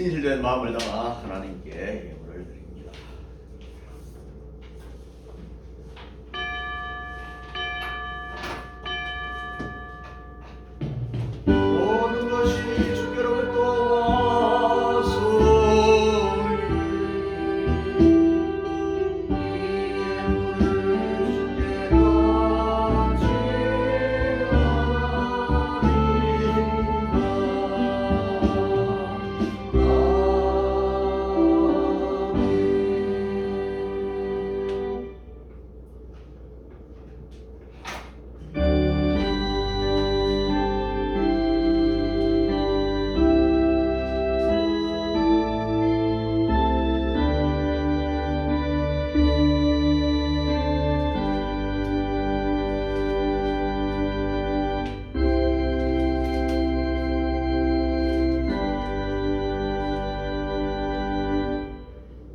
진실된 마음을 담아 하나님께 예물을 드립니다. 모든 것이 주께로부터 왔으니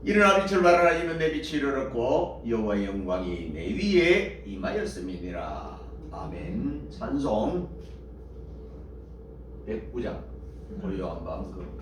일어나 빛을 발하라. 이는 내 빛이 이르렀고 여호와의 영광이 내 위에 임하였음이니라. 아멘. 찬송 109장 고요한 밤 그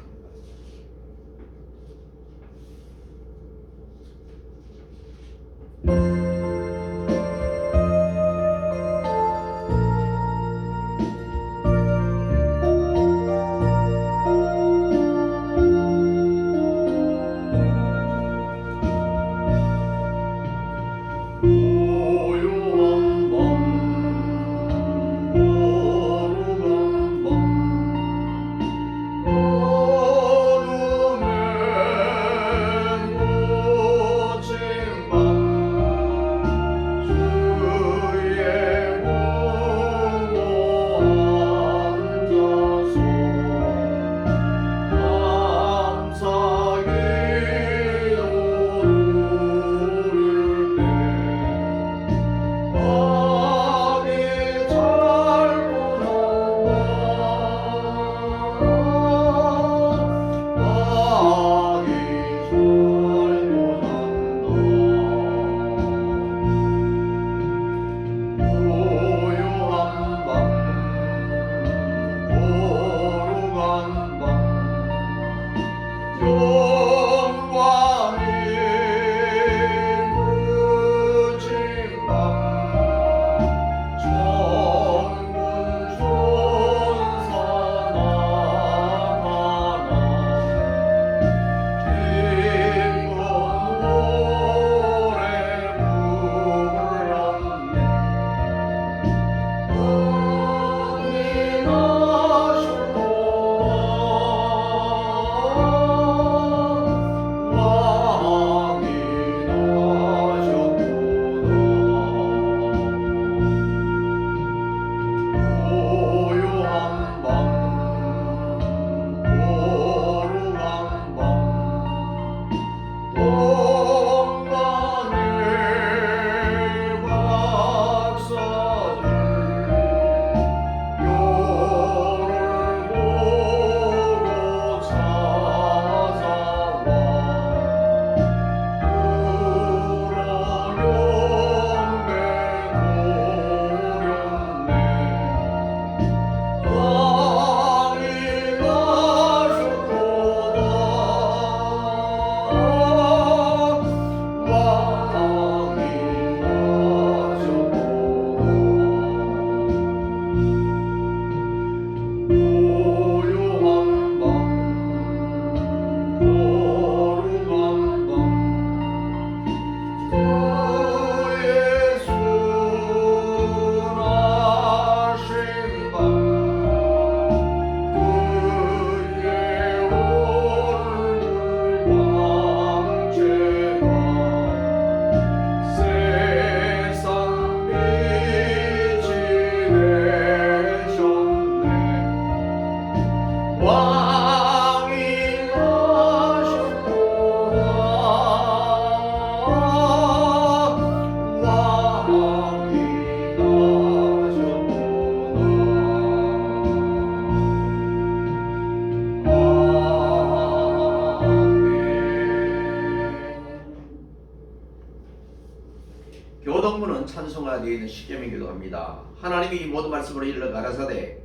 교동문은 찬송가 되어 있는 시점이기도 합니다. 하나님이 이 모든 말씀으로 일러 가라사대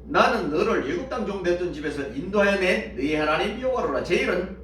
나는 너를 애굽 땅 종됐던 집에서 인도하여 낸 너희 하나님 여호와로라. 제1은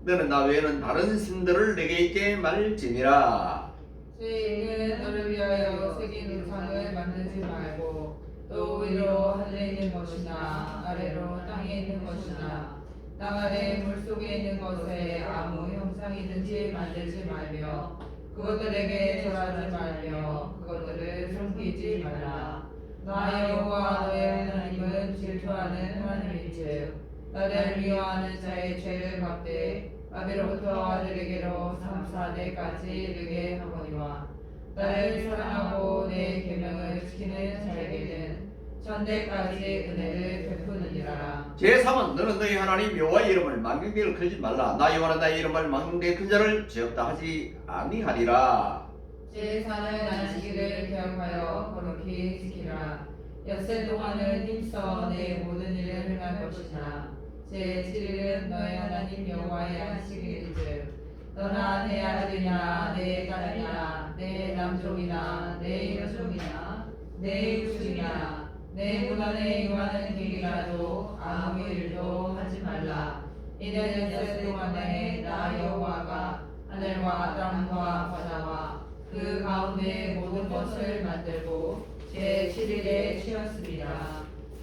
너는 나 외에는 다른 신들을 내게 있게 말지니라. 제2는 너를 위하여 새긴 우상을 만들지 말고 또 위로 하늘에 있는 것이나 아래로 땅에 있는 것이나 땅 아래 물속에 있는 것에 아무 형상이든지 만들지 말며 그것들에게 절하지 말며 그것들을 섬기지 말라. 나 여호와 너의 하나님은 질투하는 하나님인즉 나를 미워하는 자의 죄를 갚되 아비로부터 아들에게로 3-4대까지 이르게 하거니와 나를 사랑하고 내 계명을 지키는 자에게는 천대까지 은혜를 베푸느니라. 제3은 너는 너희 하나님 여호와의 이름을 망령되게 걸지 말라. 나 여호와는 나의 이름을 망령되게 큰 자를 죄 없다 하지 아니하리라. 제4는 안식일을 기억하여 거룩히 지키라. 엿새 동안을 힘써 내 모든 일을 행할 것이나 제7일은 너의 하나님 여호와의 안식일인즉 너나 내 아들이나 내 딸이나 내 남종이나 내 여종이나 내 육종이나 내 문 안에 임하는 길이라도 아무 일도 하지 말라. 이는 엿새 동안에 나 여호와가 하늘과 땅과 바다와 그 가운데 모든 것을 만들고 제7일에 쉬었습니다.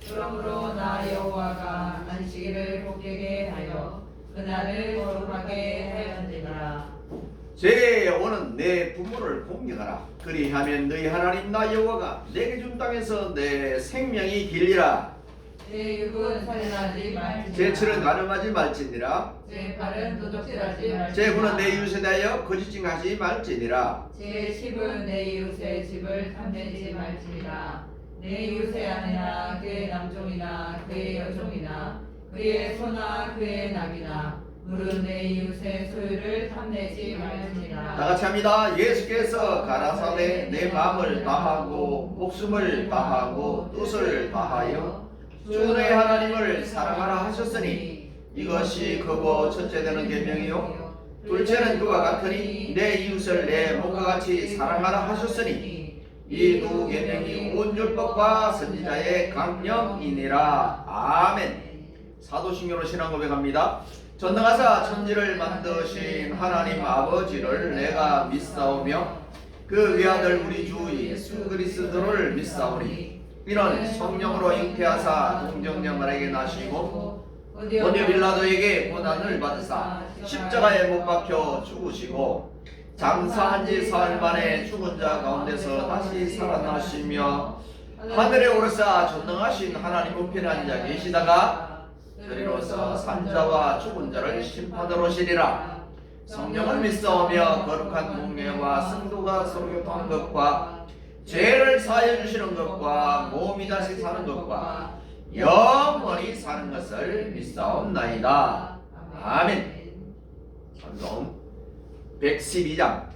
그러므로 나 여호와가 안식일을 복되게 하여 그날을 거룩하게 하였느니라. 제5는 내 부모를 공경하라. 그리하면 너희 하나님 나 여호와가 내게 준 땅에서 내 생명이 길리라. 제6은 살인하지 말지니라. 제7은 가늠하지 말지니라. 제8은 도적질하지 말지니라. 제9는 내 이웃에 대하여 거짓증하지 말지니라. 제10은 내 이웃의 집을 탐내지 말지니라. 내 이웃의 아내나 그의 남종이나 그의 여종이나 그의 소나 그의 낙이나 물은 내 이웃의 소유를 탐내지 말지니라. 다 같이 합니다. 예수께서 가라사대 내 마음을 다하고 목숨을 다하고 뜻을 다하여 주 너의 하나님을 사랑하라 하셨으니 이것이 크고 첫째 되는 계명이요 둘째는 그와 같으니 내 이웃을 내 몸과 같이 사랑하라 하셨으니 이 두 계명이 온 율법과 선지자의 강령이니라. 아멘. 사도신경으로 신앙 고백합니다. 전능하사 천지를 만드신 하나님 아버지를 내가 믿사오며 그 외아들 우리 주 예수 그리스도를 믿사오니 이는 성령으로 잉태하사 동정녀마리아에게 나시고 본디오 빌라도에게 고난을 받으사 십자가에 못 박혀 죽으시고 장사한 지 사흘 만에 죽은 자 가운데서 다시 살아나시며 하늘에 오르사 전능하신 하나님 우편에 앉아 계시다가 그리로서 산자와 죽은 자를 심판하러 오시리라. 성령을 믿사오며 거룩한 공예와 성도가 서로 교통한 것과 죄를 사하여 주시는 것과 몸이 다시 사는 것과 영원히 사는 것을 믿사옵나이다. 아멘. 찬송 112장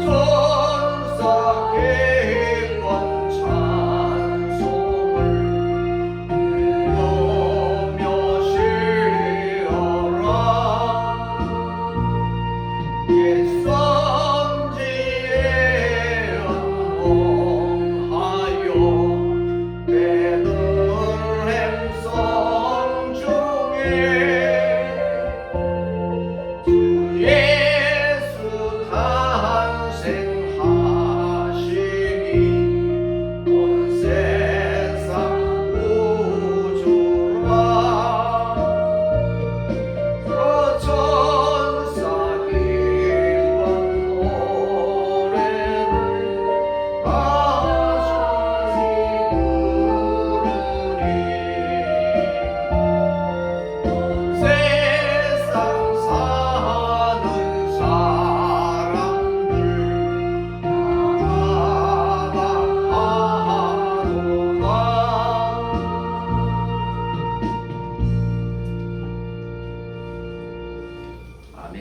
천사 기쁜 찬송을 들으며 쉬어라. 옛 성지에 응원하여 베들레헴 성 중에 주 예수 탄생하시니 온 세상 구주라. 그 천사 기쁜 노래를 다시 부르니 세상 사는 사람들 나가하노라. 아멘.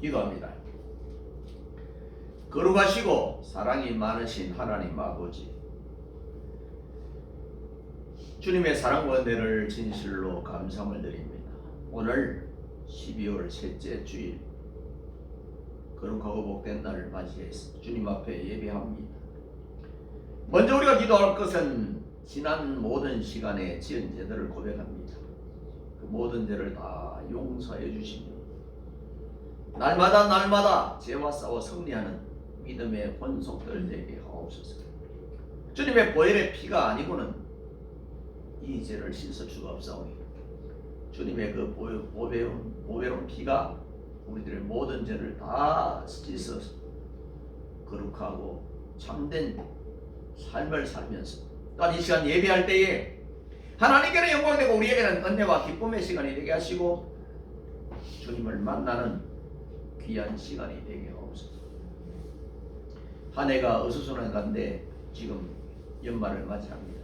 기도합니다. 거룩하시고 사랑이 많으신 하나님 아버지, 주님의 사랑과 은혜를 진실로 감사함을 드립니다. 오늘 12월 셋째 주일 거룩하고 복된 날을 맞이해서 주님 앞에 예배합니다. 먼저 우리가 기도할 것은 지난 모든 시간에 지은 죄들을 고백합니다. 그 모든 죄를 다 용서해 주시며 날마다 죄와 싸워 승리하는 믿음의 권속들 되게 하옵소서. 주님의 보혈의 피가 아니고는 이 죄를 씻을 수가 없사오니 주님의 그 보배로운 피가 우리들의 모든 죄를 다 씻어서 거룩하고 참된 삶을 살면서 또한 이 시간 예배할 때에 하나님께는 영광되고 우리에게는 은혜와 기쁨의 시간이 되게 하시고 주님을 만나는 귀한 시간이 되게 하옵소서. 한 해가 어수선한 가운데 지금 연말을 맞이합니다.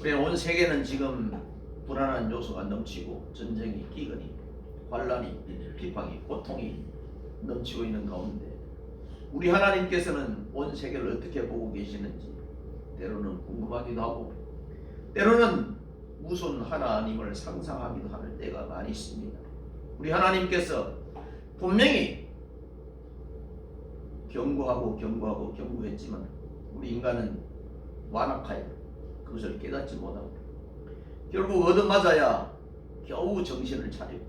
우리는 온 세계는 지금 불안한 요소가 넘치고 전쟁이, 기근이, 환란이, 비방이, 고통이 넘치고 있는 가운데 우리 하나님께서는 온 세계를 어떻게 보고 계시는지 때로는 궁금하기도 하고 때로는 무슨 하나님을 상상하기도 하는 때가 많이 있습니다. 우리 하나님께서 분명히 경고했지만 우리 인간은 완악하여 그것을 깨닫지 못하고 결국 얻어맞아야 겨우 정신을 차리고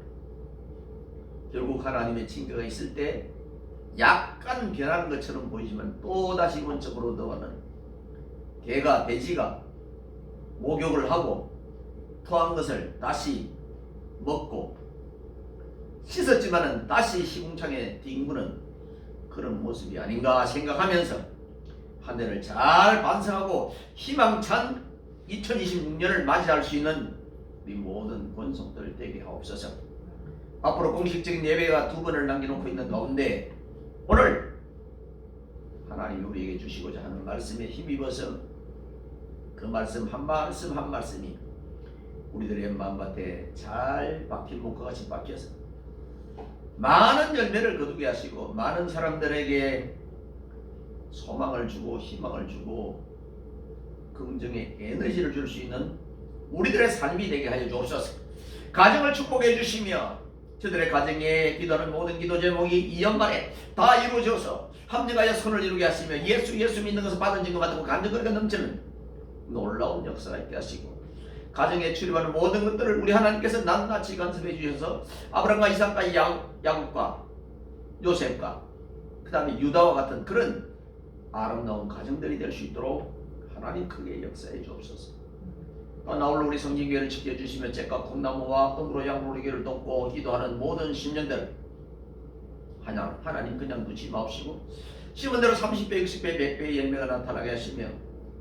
결국 하나님의 징계가 있을 때 약간 변하는 것처럼 보이지만 또다시 원점으로 들어가는 개가 돼지가 목욕을 하고 토한 것을 다시 먹고 씻었지만은 다시 시궁창에 뒹구는 그런 모습이 아닌가 생각하면서 한 해를 잘 반성하고 희망찬 2026년을 맞이할 수 있는 우리 모든 권속들 되게 하옵소서. 앞으로 공식적인 예배가 2번을 남겨놓고 있는 가운데 오늘 하나님이 우리에게 주시고자 하는 말씀에 힘입어서 그 말씀 한 말씀 한 말씀이 우리들의 마음밭에 잘 박힌 목과 같이 박혀서 많은 열매를 거두게 하시고 많은 사람들에게 소망을 주고 희망을 주고 긍정의 에너지를 줄 수 있는 우리들의 삶이 되게 하여 주옵소서. 가정을 축복해 주시며 저들의 가정에 기도하는 모든 기도 제목이 이 연말에 다 이루어져서 합력하여 선을 이루게 하시며 예수 믿는 것을 받은 증거 받고 간증거리가 넘치는 놀라운 역사가 있게 하시고 가정에 출입하는 모든 것들을 우리 하나님께서 낱낱이 간섭해 주셔서 아브라함과 이삭과 야곱과 요셉과 그 다음에 유다와 같은 그런 아름다운 가정들이 될 수 있도록 하나님 크게 역사해 주옵소서. 나홀로 우리 성진교회를 지켜주시며 잭과 콩나무와 똥으로 양로리교를 돕고 기도하는 모든 신년들 하나님 그냥 두지 마옵시고 심은 대로 30배, 60배, 100배의 열매가 나타나게 하시며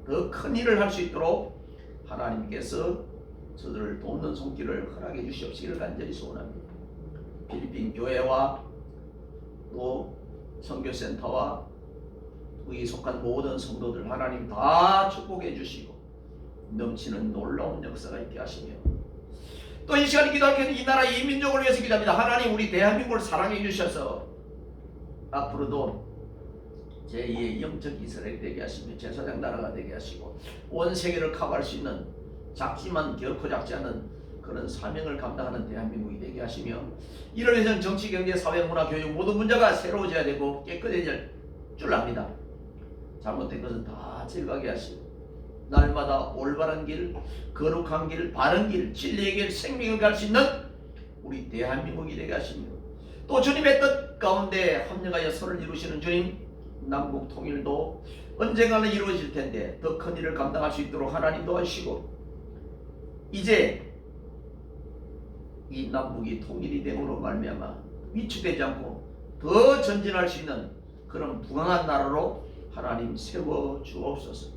더 큰 일을 할 수 있도록 하나님께서 저들을 돕는 손길을 허락해 주시옵시기를 간절히 소원합니다. 필리핀 교회와 또 선교센터와 거기 속한 모든 성도들 하나님 다 축복해 주시고 넘치는 놀라운 역사가 있게 하시며 또 이 시간에 기도하는 이 나라 이 민족을 위해서 기도합니다. 하나님 우리 대한민국을 사랑해 주셔서 앞으로도 제2의 영적 이스라엘이 되게 하시며 제사장 나라가 되게 하시고 온 세계를 커버할 수 있는 작지만 결코 작지 않은 그런 사명을 감당하는 대한민국이 되게 하시며 이를 위해서는 정치, 경제, 사회, 문화, 교육 모든 문제가 새로워져야 되고 깨끗해질 줄 압니다. 잘못된 것은 다 제거하게 하시고 날마다 올바른 길, 거룩한 길, 바른 길, 진리의 길, 생명을 갈 수 있는 우리 대한민국이 되게 하시며 또 주님의 뜻 가운데 합력하여 선을 이루시는 주님, 남북 통일도 언젠가는 이루어질 텐데 더 큰 일을 감당할 수 있도록 하나님 도와주시고 이제 이 남북이 통일이 됨으로 말미암아 위축되지 않고 더 전진할 수 있는 그런 부강한 나라로 하나님 세워 주옵소서.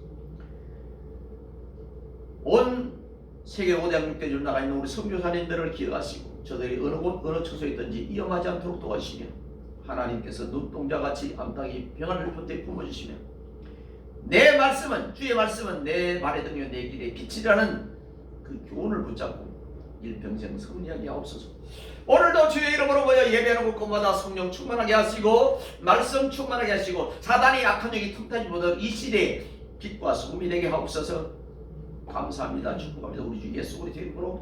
온 세계 5대 6대 줄 나가 있는 우리 선교사님들을 기억하시고 저들이 어느 곳 어느 처소에 있든지 위험하지 않도록 도와주시며 하나님께서 눈동자같이 암탉이 평안을 곁에 품어주시며 내 말씀은 주의 말씀은 내 발의 등이요 내 길의 빛이라는 그 교훈을 붙잡고 일평생 승리하게 하옵소서. 오늘도 주의 이름으로 모여 예배하는 곳마다 성령 충만하게 하시고 말씀 충만하게 하시고 사단이 악한 영이 틈타지 못하도록 이 시대에 빛과 소금이 되게 하옵소서. 감사합니다. 축복합니다. 우리 주 예수 그리스도의 이름으로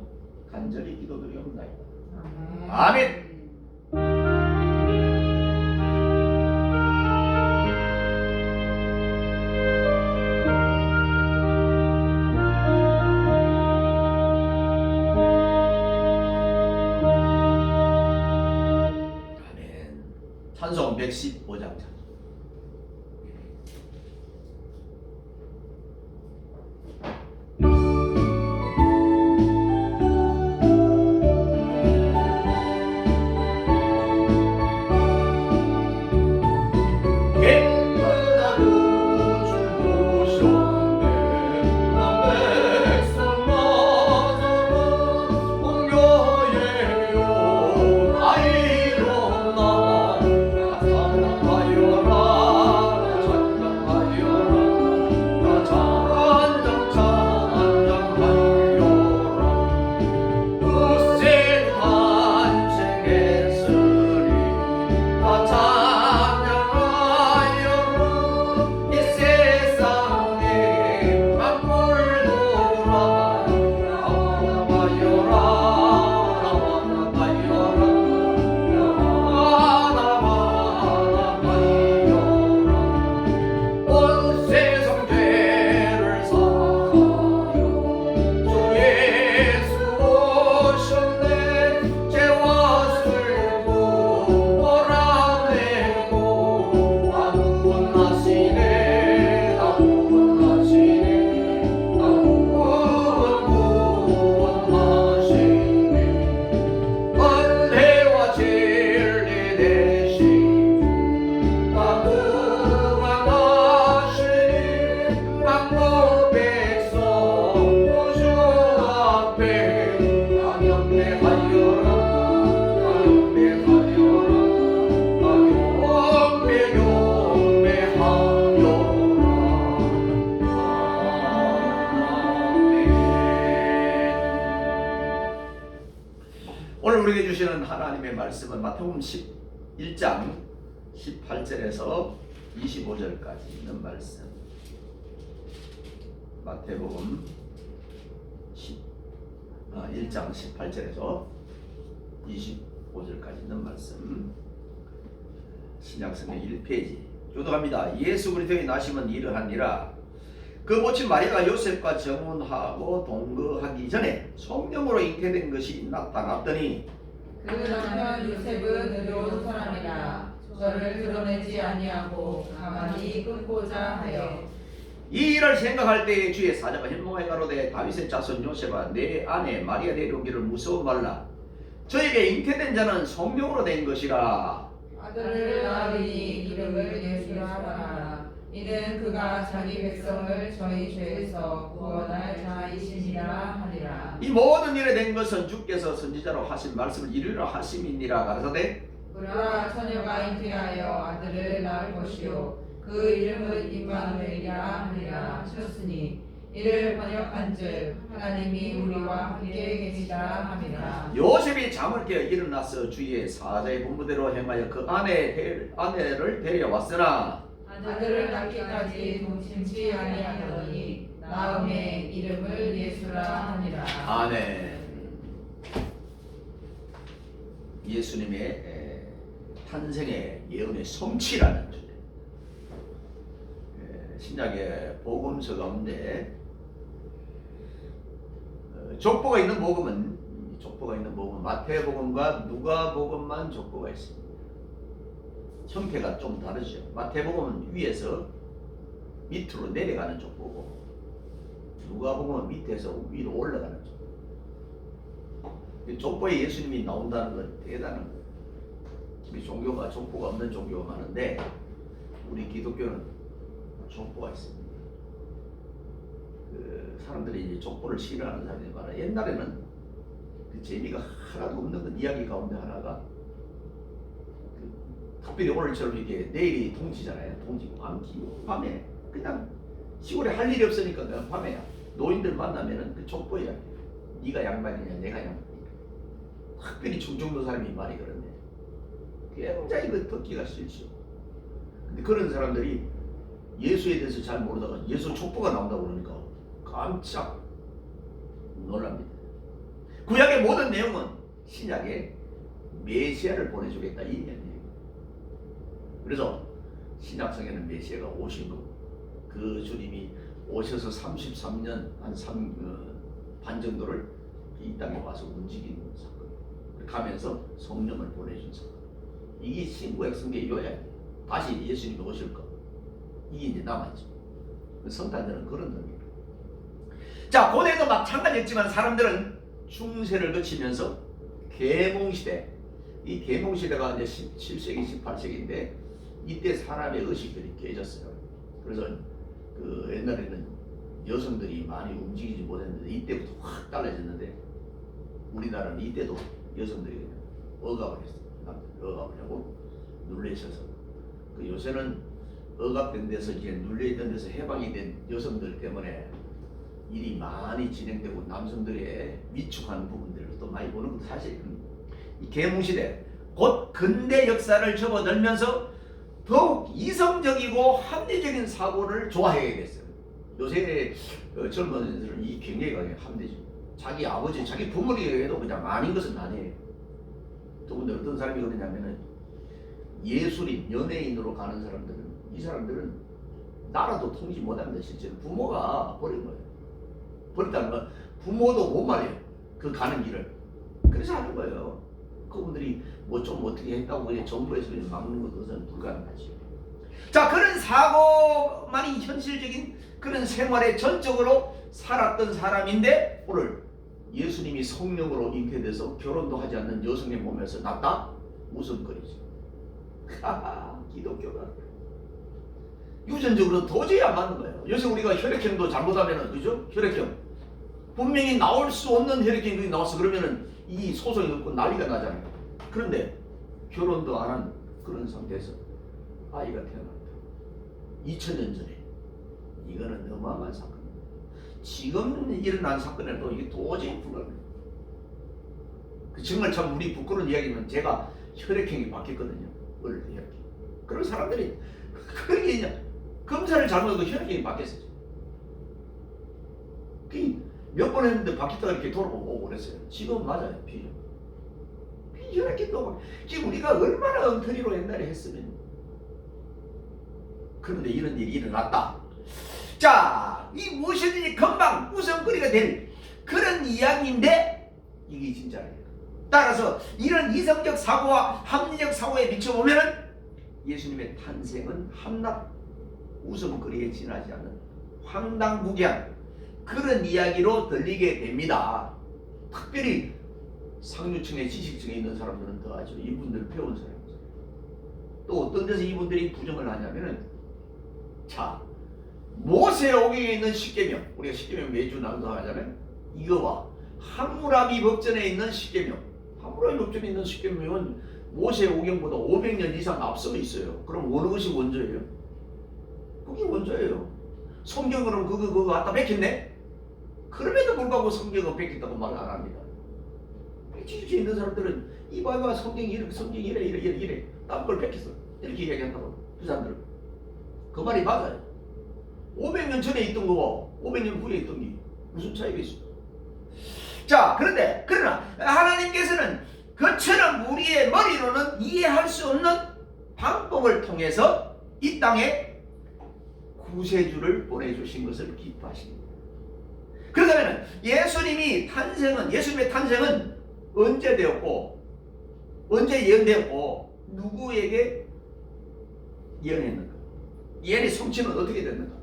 간절히 기도드리옵나이다. 아멘. 찬송 115장 오늘 우리에게 주시는 하나님의 말씀은 마태복음 11장 18절에서 25절까지 있는 말씀. 마태복음 1장 18절에서 25절까지 있는 말씀. 신약성경 1페이지 교독합니다. 예수 그리스도의 나심은 이러하니라. 그 모친 마리아가 요셉과 정혼하고 동거하기 전에 성령으로 잉태된 것이 나타났더니 그 남편 요셉은 의로운 사람이라 저를 드러내지 아니하고 가만히 끊고자 하여 이 일을 생각할 때에 주의 사자가 현몽하여 가로되 다윗의 자손 요셉아 내 아내 마리아 데려오기를 무서워 말라. 저에게 잉태된 자는 성령으로 된 것이라. 아들을 낳으리니 이름을 예수라 하라. 이는 그가 자기 백성을 저희 죄에서 구원할 자이시니라 하리라. 이 모든 일에 된 것은 주께서 선지자로 하신 말씀을 이루려 하심이니라. 가라사대 그러나 처녀가 잉태하여 아들을 낳을 것이요 그 이름은 임마누엘이라 하리라 하셨으니 이를 번역한즉 하나님이 우리와 함께 계시다 함이라. 요셉이 잠을 깨어 일어나서 주의 사자의 본부대로 행하여 그 아내를 데려왔으나 아들을 낳기까지 동침치 아니하더니 마음에 이름을 예수라 하니라. 아멘. 예수님의 탄생의 예언의 성취라는 주제. 신약의 복음서 가운데 족보가 있는 복음은 마태복음과 누가복음만 족보가 있습니다. 형태가 좀 다르죠. 마태복음은 위에서 밑으로 내려가는 족보고 누가복음은 밑에서 위로 올라가는 족보. 족보에 예수님이 나온다는 건 대단한 거예요. 우리 종교가 족보가 없는 종교가 많은데 우리 기독교는 족보가 있습니다. 그 사람들이 이제 족보를 싫어하는 사람들이 많아요. 옛날에는 그 재미가 하나도 없는 건 이야기 가운데 하나가 특별히 오늘처럼 이게 내일이 동지잖아요. 동지고 밤에 그냥 시골에 할 일이 없으니까 그냥 밤에 노인들 만나면은 그 족보야. 네가 양반이냐 내가 양반이냐. 특별히 중정도 사람이 많이 그런데 굉장히 그 듣기가 싫죠. 근데 그런 사람들이 예수에 대해서 잘 모르다가 예수 족보가 나온다고 그러니까 깜짝 놀랍니다. 구약의 모든 내용은 신약에 메시아를 보내주겠다 이 얘기예요. 그래서 신약성에는 메시아가 오신 거고 그 주님이 오셔서 33년 반 정도를 이 땅에 와서 움직이는 사건, 가면서 성령을 보내준 사건. 이게 신구약 성경의 요약이에요. 다시 예수님이 오실 거. 이게 이제 남았죠. 성탄절은 그런 의미예요. 자, 고대도 마찬가지였지만 사람들은 중세를 거치면서 계몽시대, 이 계몽시대가 이제 17세기, 18세기인데 이때 사람의 의식들이 깨졌어요. 그래서 그 옛날에는 여성들이 많이 움직이지 못했는데 이때부터 확 달라졌는데 우리나라는 이때도 여성들이 억압을 했어요. 억압을 하고 눌려있어서 그 요새는 억압된 데서 이제 눌려있던 데서 해방이 된 여성들 때문에 일이 많이 진행되고 남성들의 위축하는 부분들을 또 많이 보는 것도 사실입니다. 이 계몽시대 곧 근대 역사를 접어들면서 더욱 이성적이고 합리적인 사고를 좋아하게 됐어요. 요새 젊은 애들은 이 굉장히 강해요. 합리적. 자기 아버지, 자기 부모님이 해도 그냥 아닌 것은 아니에요. 또 근데 어떤 사람이 그러냐면은 예술인, 연예인으로 가는 사람들은 이 사람들은 나라도 통치 못합니다. 실제로 부모가 버린 거예요. 버렸다는 건 부모도 못 말해요. 그 가는 길을. 그래서 하는 거예요. 그분들이 뭐 좀 어떻게 했다고 그냥 정부에서 그냥 막는 것은 불가능하지. 자, 그런 사고만이 현실적인 그런 생활에 전적으로 살았던 사람인데 오늘 예수님이 성령으로 잉태돼서 결혼도 하지 않는 여성의 몸에서 났다? 웃음거리지. 하하, 기독교가 유전적으로 도저히 안 맞는 거예요. 요새 우리가 혈액형도 잘못하면은, 그죠? 혈액형 분명히 나올 수 없는 혈액형이 나왔어. 그러면은 이 소송이 없고 난리가 나잖아요. 그런데 결혼도 안 한 그런 상태에서 아이가 태어났다. 2000년 전에. 이거는 어마어마한 사건입니다. 지금 일어난 사건에도 이게 도저히 불가능해요. 정말 참 우리 부끄러운 이야기는 제가 혈액형이 바뀌었거든요. 원래 혈액형. 그런 사람들이 그런 게 있냐? 검사를 잘못해도 혈액형이 바뀌었어요. 몇 번 했는데 바뀌다가 이렇게 돌아오고 그랬어요. 지금 맞아요. 비혈액형도 지금 우리가 얼마나 엉터리로 옛날에 했으면. 그런데 이런 일이 일어났다. 자, 이 무엇이든지 금방 웃음거리가 될 그런 이야기인데 이게 진짜예요. 따라서 이런 이성적 사고와 합리적 사고에 비춰보면 예수님의 탄생은 함락 웃음거리에 지나지 않는 황당무계한 그런 이야기로 들리게 됩니다. 특별히 상류층의 지식층에 있는 사람들은 더 아죠. 이분들 배운 사람이죠. 또 어떤 데서 이분들이 부정을 하냐면은 자, 모세오경에 있는 십계명, 우리가 십계명 매주 낭독하잖아요. 이거와 함무라비 법전에 있는 십계명, 함무라비 법전에 있는 십계명은 모세오경보다 500년 이상 앞서 있어요. 그럼 어느 것이 원조예요? 그게 원조예요. 성경으로는 그거 갖다 베꼈네? 그럼에도 불구하고 성경은 베꼈다고 말을 안 합니다. 지주에 있는 사람들은 이봐봐 성경이 이래 딴 걸 베꼈어 이렇게 이야기한다고. 그 사람들은 그 말이 맞아요. 500년 전에 있던 거고 500년 후에 있던 게 무슨 차이가 있어? 자, 그러나 하나님께서는 그처럼 우리의 머리로는 이해할 수 없는 방법을 통해서 이 땅에 구세주를 보내주신 것을 기뻐하십니다. 그러면 예수님의 탄생은 언제 되었고 언제 예언되었고 누구에게 예언했는가? 예언의 성취는 어떻게 됐는가?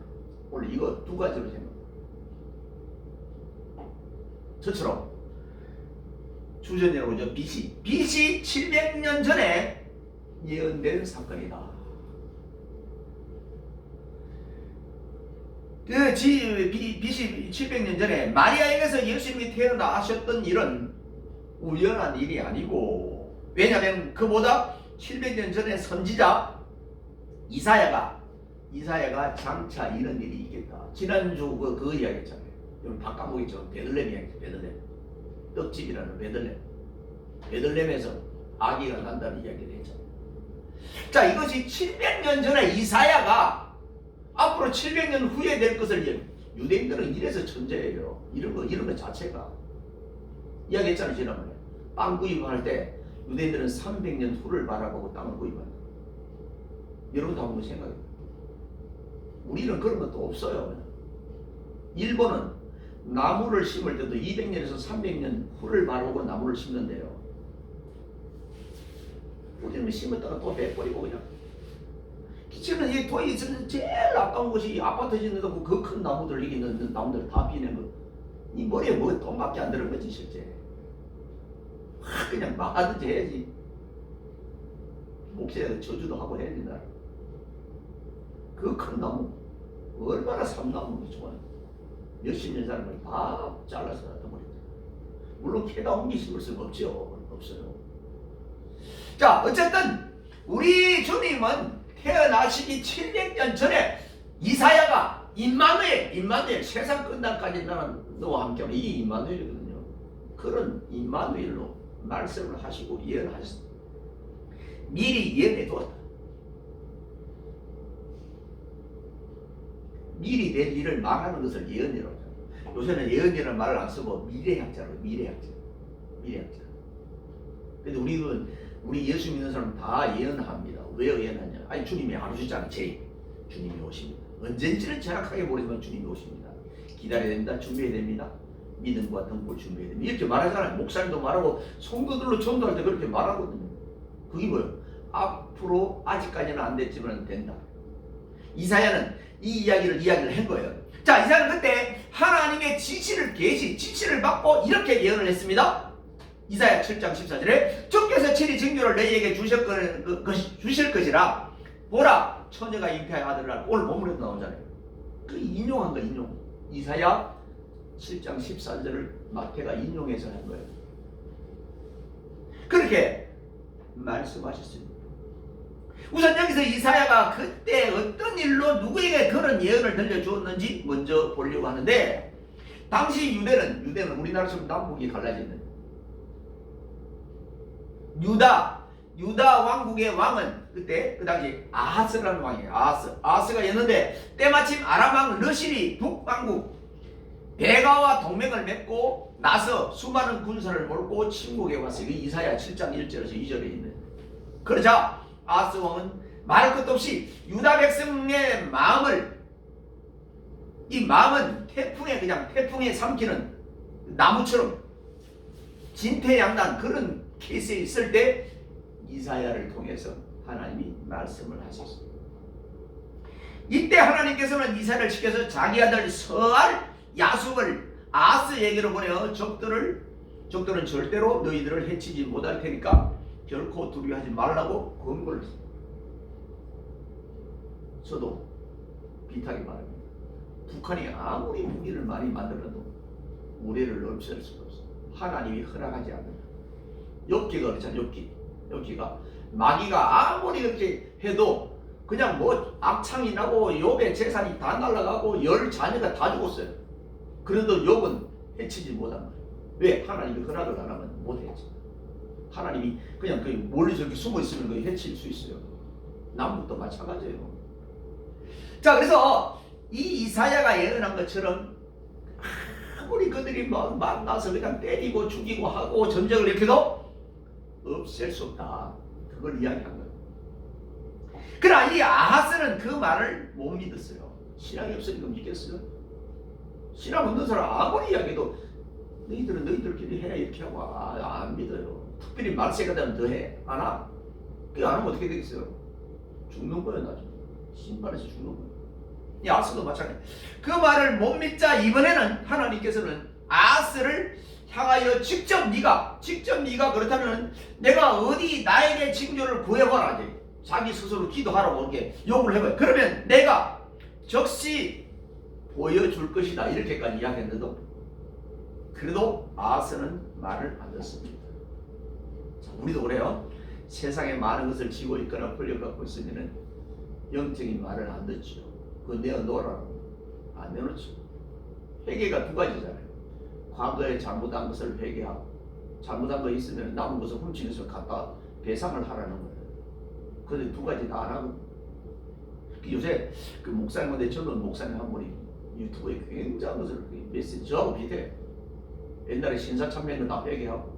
오늘 이거 두 가지로 생각합니다. 저처럼 주전이라고 저 BC 700년 전에 예언된 사건이다. BC 700년 전에 마리아에게서 예수님이 태어나셨던 일은 우연한 일이 아니고, 왜냐하면 그보다 700년 전에 선지자 이사야가 장차 이런 일이 있겠다. 지난주 그 이야기 했잖아요. 여러분 다 까먹었죠. 베들레헴 이야기. 베들레헴 떡집이라는 베들레헴에서 아기가 난다는 이야기를 했잖아요. 자, 이것이 700년 전에 이사야가 앞으로 700년 후에 될 것을, 유대인들은 이래서 천재예요. 이런 거 자체가 이야기했잖아요. 지난번에 땅 구입할 때 유대인들은 300년 후를 바라보고 땅을 구입한다. 여러분도 한번 생각해요. 우리는 그런 것도 없어요. 일본은 나무를 심을 때도 200년에서 300년 후를 바라보고 나무를 심는데요. 우리는 심었다가 또 빼버리고 그냥. 기체는 이 도에서 제일 아까운 것이 아파트 짓는다고 그 큰 나무들, 여기 있는 나무들 다 비낸 거. 이 머리에 뭐 돈밖에 안 들은 거지 실제. 그냥 막하든지 해야지. 목사에서 저주도 하고 해야 된다. 그 큰 나무 얼마나 삼나무 좋아요. 몇십 년 사람을 다 잘라서 놔둬버렸다. 물론 캐다 옮기 심을 수는 없죠. 없어요. 자, 어쨌든 우리 주님은 태어나시기 700년 전에 이사야가 임마누엘 세상 끝날까지 나는 너와 함께하는 이 임마누엘이거든요. 그런 임마누엘로 말씀을 하시고 예언하셨습니다. 미리 예언해 두었다. 미리 될 일을 말하는 것을 예언이라고 합니다. 요새는 예언이라는 말을 안 쓰고 미래학자로 미래학자. 근데 우리 예수 믿는 사람 다 예언합니다. 왜 예언하냐? 아니 주님이 안 오시잖아요. 주님이 오십니다. 언젠지는 정확하게 모르지만 주님이 오십니다. 기다려야 됩니다. 준비해야 됩니다. 믿음과 등불 준비해야 됩니다. 이렇게 말하잖아요. 목사님도 말하고 성도들로 전도할 때 그렇게 말하거든요. 그게 뭐예요? 앞으로 아직까지는 안 됐지만 된다. 이사야는 이 이야기를 한 거예요. 자, 이사야는 그때 하나님의 지시를 받고 이렇게 예언을 했습니다. 이사야 7장 14절에 주께서 친히 징조를 너희에게 주실 것이라. 보라, 처녀가 잉태하여 아들을 낳을. 오늘 본문에도 나오잖아요. 그 인용한 거 인용. 이사야 7장 14절을 마태가 인용해서 한 거예요. 그렇게 말씀하셨습니다. 우선 여기서 이사야가 그때 어떤 일로 누구에게 그런 예언을 들려주었는지 먼저 보려고 하는데, 당시 유대는 우리나라처럼 남북이 갈라지는 유다 왕국의 왕은 그때 그 당시 아하스라는 왕이에요. 아하스가 였는데 때마침 아람 왕 르실이 북왕국 베가와 동맹을 맺고 나서 수많은 군사를 몰고 침공해 왔어요. 이사야 7장 1절에서 2절에 있는. 그러자 아하스 왕은 말할 것도 없이 유다 백성의 마음은 태풍에 삼키는 나무처럼 진퇴양난 그런 케이스에 있을 때 이사야를 통해서 하나님이 말씀을 하셨습니다. 이때 하나님께서는 이사야를 시켜서 자기 아들 서알 야숲을 아하스에게로 보내어 적들은 절대로 너희들을 해치지 못할 테니까 결코 두려워하지 말라고 권고를 했습니다. 저도 비타기 말합니다. 북한이 아무리 무기를 많이 만들어도 우리를 없앨 수가 없어. 하나님이 허락하지 않는다. 욥기가 그렇잖아요. 욥기가 마귀가 아무리 그렇게 해도 그냥 뭐 악창이 나고 욥의 재산이 다 날아가고 10자녀가 다 죽었어요. 그래도 욥은 해치지 못한 거예요. 왜? 하나님이 허락을 안 하면 못했지. 하나님이 그냥 그 멀리서 이렇게 숨어 있으면 그 해칠 수 있어요. 남북도 마찬가지예요. 자, 그래서 이 이사야가 예언한 것처럼 아무리 그들이 막 만나서 그냥 때리고 죽이고 하고 전쟁을 일으켜도 없앨 수 없다. 그걸 이야기한 거예요. 그러나 이 아하스는 그 말을 못 믿었어요. 신앙이 없으니까 믿겠어요? 신앙 없는 사람 아무리 이야기해도 너희들은 너희들끼리 해 이렇게 하고 안 믿어요. 특별히 말세가 되면 더 해. 안 하? 그게 안 하면 어떻게 되겠어요? 죽는 거예요. 나중에 신발에서 죽는 거예요. 이 아하스도 마찬가지. 그 말을 못 믿자 이번에는 하나님께서는 아하스를 향하여 직접 네가 그렇다면 내가 어디 나에게 징조를 구해봐라. 이제 자기 스스로 기도하라고 이렇게 요구를 해봐요. 그러면 내가 적시 보여줄 것이다. 이렇게까지 이야기했는데도 그래도 아하스는 말을 안 듣습니다. 자, 우리도 그래요. 세상에 많은 것을 쥐고 있거나 벌려갖고 있으면 영적인 말을 안 듣죠. 그거 내어놓으라고 안 내놓죠. 회개가 두 가지잖아요. 과거에 잘못한 것을 회개하고 잘못한 거 있으면 남은 것을 훔치는 것을 갖다 배상을 하라는 거예요. 근데 두 가지 다 안 하고 요새 그 목사님한테 젊은 목사님 한 분이 유튜브에 굉장한 것을 메시지 저하고 비슷해요. 옛날에 신사참배는 다 회개하고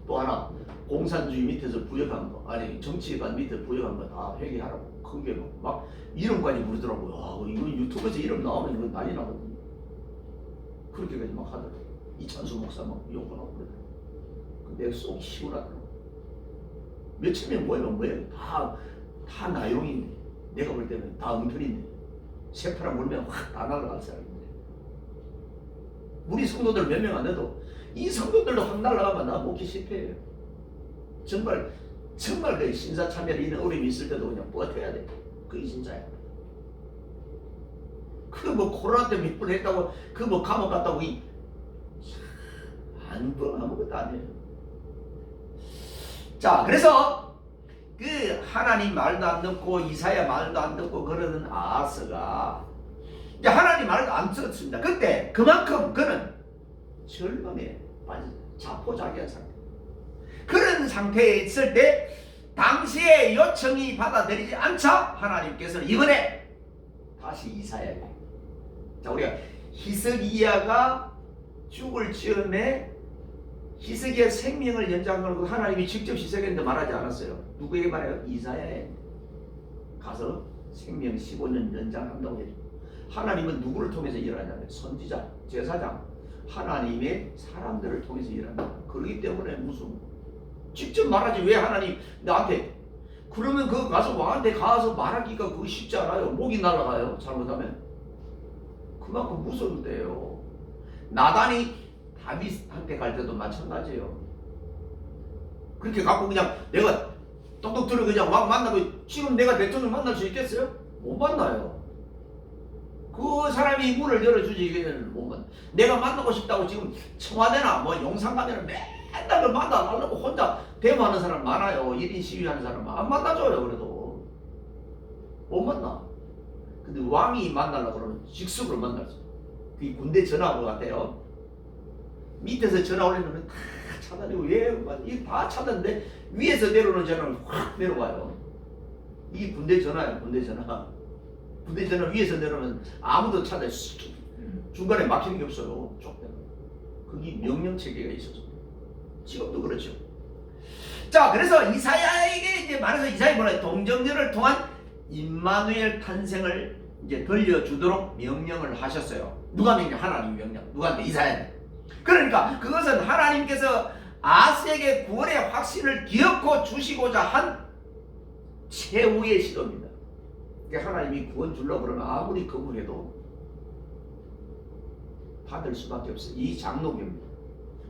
또 하나 공산주의 밑에서 부역한 거 아니 정치관 밑에 부역한 거 다 회개하라고 그게 막 이름까지 부르더라고요. 아, 이거 유튜브에서 이름 나오면 이거 난리 나거든요. 그렇게까지 막 하더라고요. 이찬수 목사 막 욕하고 그러더라고요. 근데 속 시원하더라고요. 몇천 명 모이면 뭐예요? 다 나용인데 내가 볼 때는 다 엉터리인데 새파란 물면 확 다 날아갈 사람인데 우리 성도들 몇 명 안 돼도 이 성도들도 확 날아가면 나 목회 실패해요. 정말 그 신사참배를 이런 어려움이 있을 때도 그냥 버텨야 돼. 그게 진짜야. 그 뭐 코로나 때문에 몇 번 했다고 그 뭐 감옥 갔다고 아무것도 아니에요. 자, 그래서 그 하나님 말도 안 듣고 이사야 말도 안 듣고 그러는 아하스가 이제 하나님 말도 안 들었습니다. 그때 그만큼 그는 절망에 빠진 자포자기한 상태. 그런 상태에 있을 때 당시의 요청이 받아들이지 않자 하나님께서는 이번에 다시 이사야에게 자 우리가 히스기야가 죽을 즈음에 히스기야 생명을 연장하고 하나님이 직접 히스기야한테 말하지 않았어요. 누구에게 말해요? 이사야에 가서 생명 15년 연장한다고 해요. 하나님은 누구를 통해서 일하냐면 선지자, 제사장, 하나님의 사람들을 통해서 일한다. 그렇기 때문에 무슨 직접 말하지 왜 하나님 나한테 그러면 그 가서 왕한테 가서 말하기가 그거 쉽지 않아요. 목이 날아가요. 잘못하면 그만큼 무서운데요. 나단이 다윗한테 갈 때도 마찬가지예요. 그렇게 갖고 그냥 내가 똑똑 들어 그냥 왕 만나고 지금 내가 대통령 만날 수 있겠어요? 못 만나요. 그 사람이 문을 열어주지 이게는 못 만나. 내가 만나고 싶다고 지금 청와대나 뭐 용산 가면 맨날 만나달라고 혼자 데모하는 사람 많아요. 1인 시위하는 사람 안 만나줘요. 그래도 못 만나. 근데 왕이 만나려고 그러면 직속으로 만나죠. 그게 군대 전화 온 것 같아요. 밑에서 전화 올리면 다 차단이고 다 차단인데 위에서 내려오는 전화는 확 내려와요. 이게 군대 전화예요. 군대 전화. 군대 전화 위에서 내려오면 아무도 차단 중간에 막히는 게 없어요. 그게 명령 체계가 있어서 지금도 그렇죠. 자, 그래서 이사야에게 이제 말해서 이사야 뭐라 동정녀를 통한 임마누엘 탄생을 이제 들려주도록 명령을 하셨어요. 누가 명령? 하나님 명령. 누구한테? 이사야한테. 그러니까 그것은 하나님께서 아하스에게 구원의 확신을 기업고 주시고자 한 최후의 시도입니다. 그러니까 하나님이 구원 주려고 그러면 아무리 거부해도 받을 수밖에 없어요. 이 장로교입니다.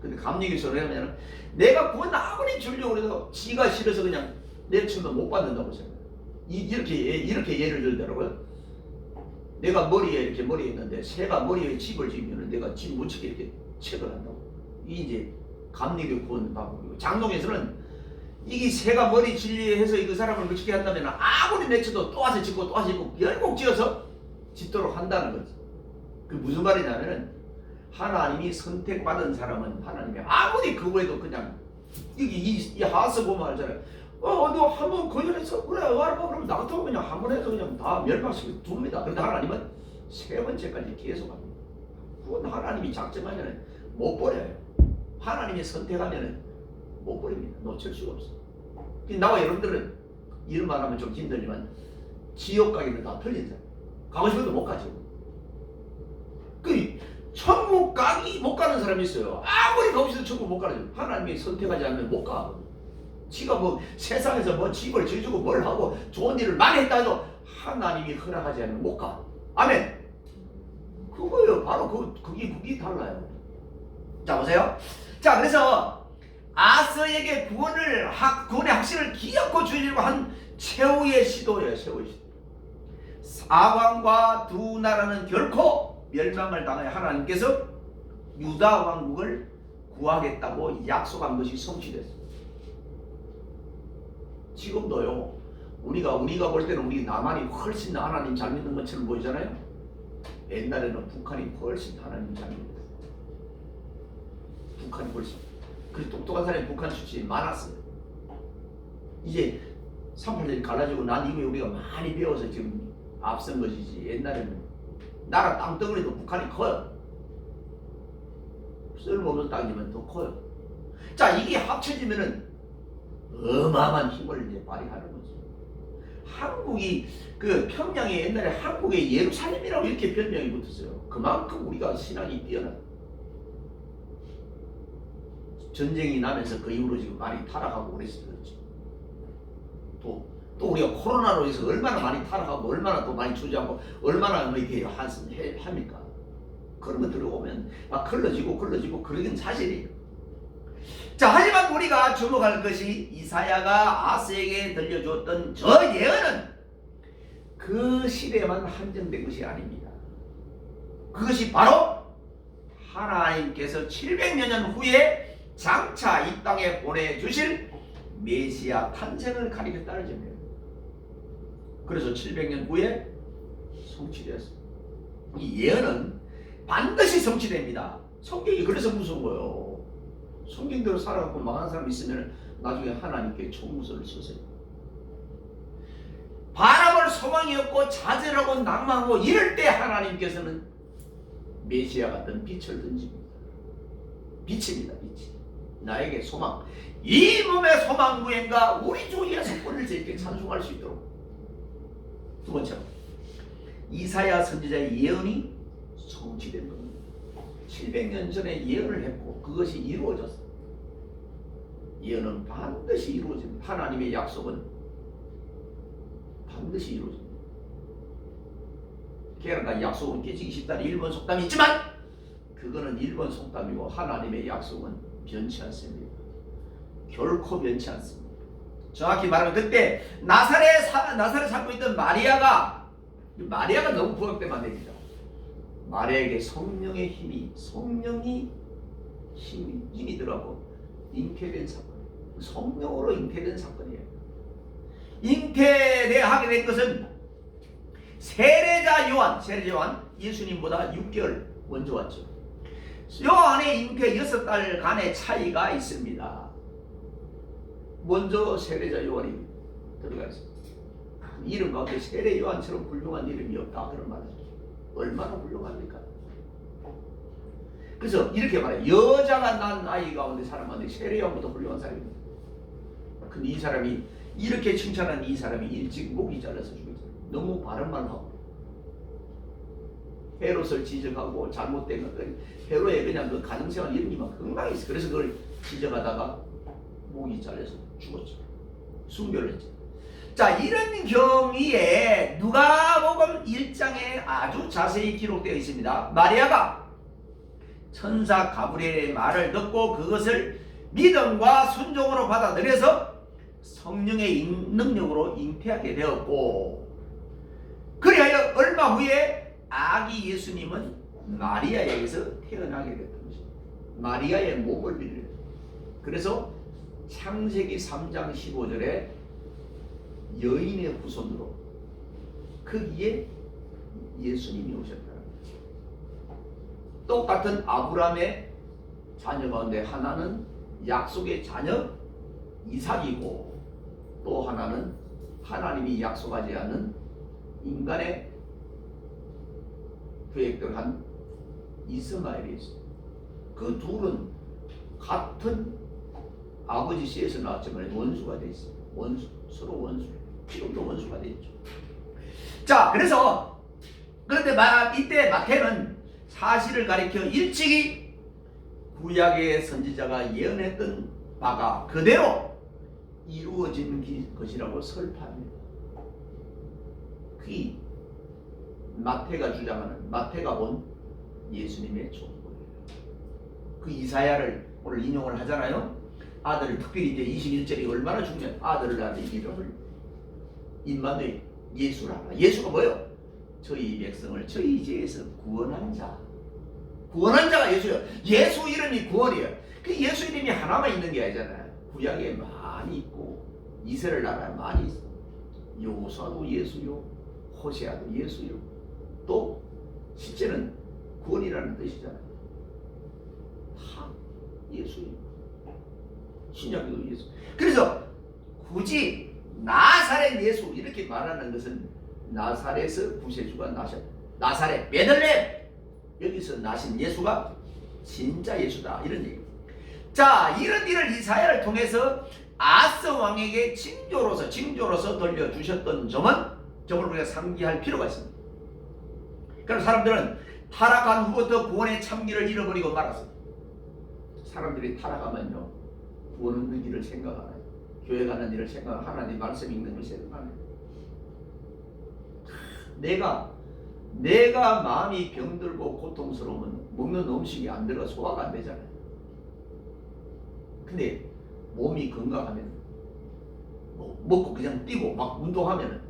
근데 감리교 소리하면 내가 구원 아무리 주려고 해도 지가 싫어서 그냥 내치면 못 받는다고 생각해요. 이렇게 예를 들더라고요. 내가 머리에 있는데 새가 머리에 집을 지으면 내가 집 묻히게 이렇게 책을 한다고. 이게 이제 감리교 구원 방법이고 장로교에서는 이게 새가 머리 진리해서 그 사람을 미치게 한다면 아무리 내쳐도 또 와서 짓고 또 와서 짓고 결국 지어서 짓도록 한다는 거지. 그 무슨 말이냐면은 하나님이 선택받은 사람은 하나님이 아무리 그거에도 그냥 이 하스 보면 알잖아요. 너 한번 거절해서 그래 와라 그러면 나 같으면 그냥 한 번 해서 그냥 다 멸망시켜 둡니다. 그런데 하나님은 세 번째까지 계속합니다. 그건 하나님이 작정하면 못 버려요. 하나님이 선택하면 못 버립니다. 놓칠 수가 없어. 나와 여러분들은 이런 말 하면 좀 힘들지만 지옥 가기는 다 틀린 사람. 가고 싶어도 못 가죠. 그 천국 가기 못 가는 사람이 있어요. 아무리 가고 싶어도 천국 못 가죠. 하나님이 선택하지 않으면 못 가. 지가 뭐 세상에서 뭐 집을 지어주고 뭘 하고 좋은 일을 많이 했다 해도 하나님이 허락하지 않으면 못 가. 아멘. 그거예요. 바로 그게 달라요. 자 보세요. 자 그래서 아스에게 구원의 확신을 기어코 주려고 한 최후의 시도예요. 최후의 시도. 사왕과 두 나라는 결코 멸망을 당하여 하나님께서 유다 왕국을 구하겠다고 약속한 것이 성취됐어요. 지금도요. 우리가 볼 때는 우리 남한이 훨씬 하나님 잘 믿는 것처럼 보이잖아요. 옛날에는 북한이 훨씬 하나님 잘 믿는 거예요. 북한이 훨씬. 그 똑똑한 사람이 북한 출신이 많았어요. 이제 38년이 갈라지고 난 이후에 우리가 많이 배워서 지금 앞선 것이지. 옛날에는 나라 땅덩어리도 북한이 커요. 쓸모없는 땅이면 더 커요. 자 이게 합쳐지면은 어마어마한 힘을 이제 발휘하는 거죠. 한국이 그 평양에 옛날에 한국의 예루살렘이라고 이렇게 별명이 붙었어요. 그만큼 우리가 신앙이 뛰어나. 전쟁이 나면서 그 이후로 지금 많이 타락하고 그랬었죠. 또 우리가 코로나로 해서 얼마나 많이 타락하고 얼마나 또 많이 주저하고 얼마나 이렇게 합니까? 그런 거 들어오면 막 걸러지고 그러긴 사실이에요. 자 하지만 우리가 주목할 것이 이사야가 아스에게 들려주었던 저 예언은 그 시대에만 한정된 것이 아닙니다. 그것이 바로 하나님께서 700여 년 후에 장차 이 땅에 보내주실 메시아 탄생을 가리켰다는 점이에요. 그래서 700년 후에 성취되었습니다. 이 예언은 반드시 성취됩니다. 성경이 그래서 무서운 거예요. 성경대로 살아가고 망한 사람 있으면 나중에 하나님께 총무서를 쓰세요. 바람을 소망이 없고 좌절하고 낭망하고 이럴 때 하나님께서는 메시아 같은 빛을 던집니다. 빛입니다. 빛이. 나에게 소망. 이 몸의 소망 구행과 우리 주 예수 권을 이렇게 찬송할 수 있도록. 두 번째로 이사야 선지자의 예언이 성취된 겁니다. 700년 전에 예언을 했고 그것이 이루어졌습니다. 예언은 반드시 이루어집니다. 하나님의 약속은 반드시 이루어집니다. 게다가 약속은 깨지기 쉽다는 일본 속담이 있지만 그거는 일본 속담이고 하나님의 약속은 변치 않습니다. 결코 변치 않습니다. 정확히 말하면 그때 나사렛 살고 있던 마리아가 너무 부각되면 안 됩니다. 마리아에게 성령의 힘이 들어가고 잉태된 사건. 성령으로 잉태된 사건이에요. 잉태하게 된 것은 세례자 요한 예수님보다 6개월 먼저 왔죠. 요한의 잉태 6달간의 차이가 있습니다. 먼저 세례자 요한이 들어가 있습니다. 이름 가운데 세례 요한처럼 훌륭한 이름이 없다 그런 말이죠. 얼마나 훌륭합니까? 그래서 이렇게 말해요. 여자가 난 아이 가운데 사람 가운데 세례 요한보다 훌륭한 사람입니다. 근데 이 사람이 이렇게 칭찬한 이 사람이 일찍 목이 잘라서 죽었어요. 너무 바른말 하고 헤롯을 지적하고 잘못된 것들 헤롯의 그냥 그 가정생활 이런 게 막 엉망이 있어. 그래서 그걸 지적하다가 목이 잘려서 죽었죠. 순교를 했죠. 자 이런 경위에 누가복음 1장에 아주 자세히 기록되어 있습니다. 마리아가 천사 가브리엘의 말을 듣고 그것을 믿음과 순종으로 받아들여서 성령의 능력으로 잉태하게 되었고 그리하여 얼마 후에 아기 예수님은 마리아에게서 태어나게 됐던 것입니다. 마리아의 몸을 빌려요. 그래서 창세기 3장 15절에 여인의 후손으로 거기에 예수님이 오셨다는 거죠. 똑같은 아브라함의 자녀 가운데 하나는 약속의 자녀 이삭이고 또 하나는 하나님이 약속하지 않은 인간의 계획대로 한 이스마엘이 있어요. 그 둘은 같은 아버지 씨에서 나왔지만 원수가 돼 있어요. 서로 원수. 지금도 원수가 돼 있죠. 자, 그래서 그런데 이때 마태는 사실을 가리켜 일찍이 구약의 선지자가 예언했던 바가 그대로 이루어진 것이라고 설파합니다. 그게 마태가 주장하는, 마태가 본 예수님의 조국이에요. 그 이사야를 오늘 인용을 하잖아요. 아들을, 특별히 이제 21절이 얼마나 중요해. 아들을 낳는 이름을 임마누엘, 예수라. 예수가 뭐예요? 저희 백성을 저희 죄에서 구원한 자. 구원한 자가 예수예요. 예수 이름이 구원이에요. 그 예수 이름이 하나만 있는 게 아니잖아요. 구약에 많이 있고 이스라엘 나라에 많이 있어. 요사도 예수요, 호세아도 예수요. 또 실제는 구원이라는 뜻이잖아요. 다 예수예요. 신약에도 예수. 그래서 굳이 나사렛 예수 이렇게 말하는 것은 나사렛에서 구세주가 나셨다. 나사렛 베들레헴 여기서 나신 예수가 진짜 예수다 이런 얘기. 자, 이런 일을 이사야를 통해서 아스 왕에게 징조로서 돌려주셨던 점을 우리가 상기할 필요가 있습니다. 그럼 사람들은 타락한 후부터 구원의 참기를 잃어버리고 말았어요. 사람들이 타락하면요 구원 없는 일을 생각 안 해요. 교회 가는 일을 생각, 하나님 말씀 읽는 걸 생각 안 해요. 내가 마음이 병들고 고통스러우면 먹는 음식이 안 들어가 소화가 안 되잖아요. 근데 몸이 건강하면 먹고 그냥 뛰고 막 운동하면은,